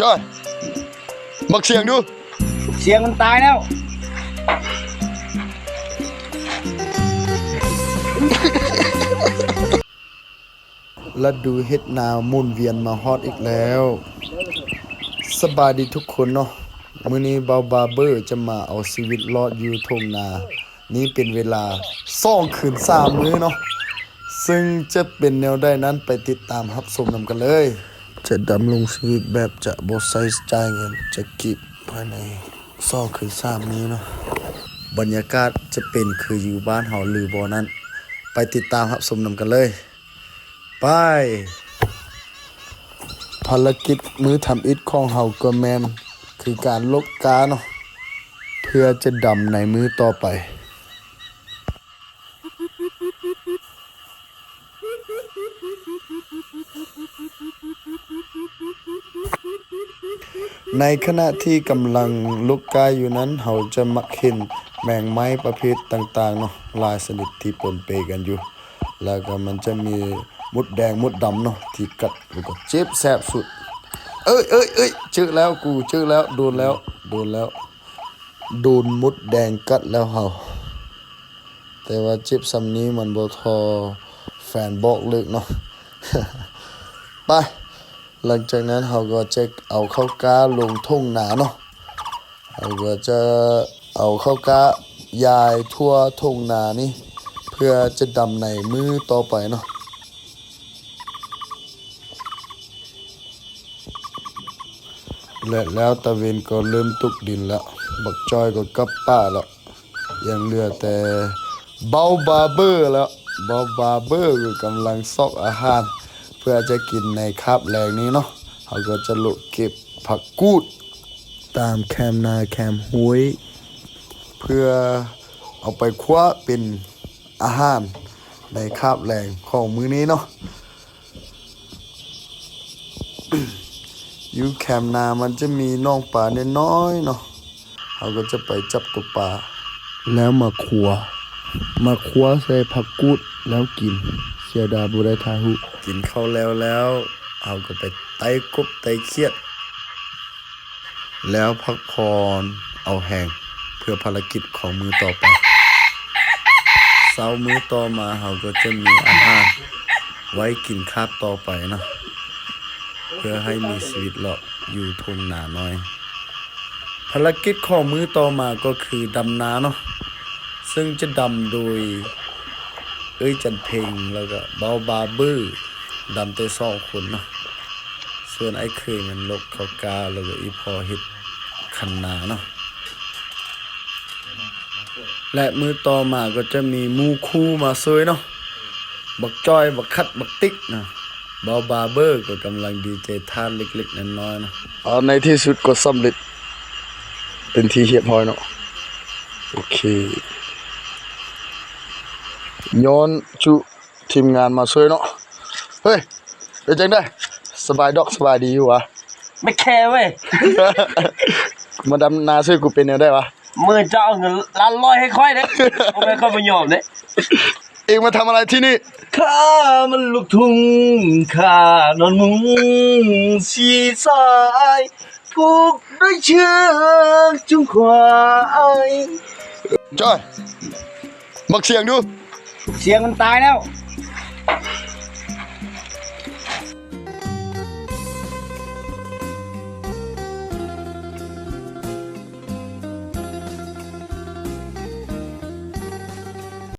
จ้อยบักเสียงดูเสียงมันตายแล้วฤดูเฮ็ดนาหมุนเวียนมาฮอดอีกแล้วสบายดีทุกคนเนาะมื้อนี้เบาบาร์เบอร์จะมาเอาชีวิตรอดอยู่ทุ่งนานี้เป็นเวลา2 คืน 3 มื้อเนาะซึ่งจะเป็นแนวใดนั้นไปติดตามรับชมนำกันเลยจะดำรงชีวิตแบบจะบ่ใช้จ่ายเงินจะเก็บภายใน2 คืน 3 มื้อเนาะบรรยากาศจะเป็นคืออยู่บ้านเฮาหรือบ่นั้นไปติดตามรับชมนำกันเลยไปภารกิจมื้อทำอิฐของเฮาก็แม่นคือการลกกาเนาะเพื่อจะดำในมื้อต่อไปในขณะที่กำลังลกกาอยู่นั้นเฮาจะมักเห็นแมงไม้ประเภทต่างๆเนาะหลายชนิดที่ปนเปกันอยู่แล้วก็มันจะมีมดแดงมดดำเนาะที่กัดแล้วก็เจ็บแสบสุดเอ้ยเจอแล้วกูเจอแล้วโดนมดแดงกัดแล้วเฮาแต่ว่าเจ็บซ้ำนี้มันบ่ทอแฟนบอกเลิกเนาะ ไปหลังจากนั้นเราก็จะเอาข้าวกาลงทุ่งนาเนาะเราก็จะเอาข้าวกายายทั่วทุ่งนานี่เพื่อจะดำในมื้อต่อไปเนาะและแล้วตะเวนก็เริ่มตกดินแล้วบักจอยก็กลับป้าแล้วยังเหลือแต่เบาบาร์เบอร์แล้วเบาบาร์เบอร์ก็กำลังซอกอาหารเพื่อจะกินในคาบแรงนี้เนาะเขาก็จะลุกเก็บผักกูดตามแคมนาแคมห้วยเพื่อเอาไปคว้าเป็นอาหารในคาบแรงของมื้อนี้เนาะ อยู่แคมนามันจะมีน้องปลาน้อยๆเนาะเขาก็จะไปจับตัวปลาแล้วมาคั่วใส่ผักกูดแล้วกินเสียดายบ่ได้ทาหุกินข้าวแล้วเอาก็ไปไต่กบไต่เขียดแล้วพักผ่อนเอาแห้งเพื่อภารกิจของมื้อต่อไปเช้ามื้อต่อมาเขาก็จะมีอาหารไว้กินคาบต่อไปเนาะเพื่อให้มีชีวิตรอดอยู่ทุ่งนาน้อยภารกิจของมื้อต่อมาก็คือดำนาเนาะซึ่งจะดำโดยจันเพ็งแล้วก็เบาบาร์เบอร์ดำแต่2 คนเนาะส่วนไอ้เคยมันลกเขากาแล้วก็อีพอเฮ็ดคันนาเนาะและมื้อต่อมาก็จะมีหมู่คู่มาช่วยเนาะบักจอยบักคัดบักติ๊กนะเบาบาร์เบอร์ก็กำลังดีใจท่านเล็กๆน้อยๆเนาะในที่สุดก็สำเร็จเป็นที่เรียบร้อยเนาะโอเคย้อนจุทีมงานมาช่วยเนาะเฮ้ยเป็นจังได้สบายดีอยู่วะ ไม่แคร์เว้ย มาดำนาช่วยกูเป็นแนวได้วะมือจะเอาเงิน1,100,000ให้ค่อยเด้ผมไม่ค่อยมายอมเด้ เองมาทำอะไรที่นี่ข้ามันลูกทุ่งข้านอนมุงสีสายผูกด้วยเชือกจุงควายจอยบักเสียงดูเสียงมันตายแล้ว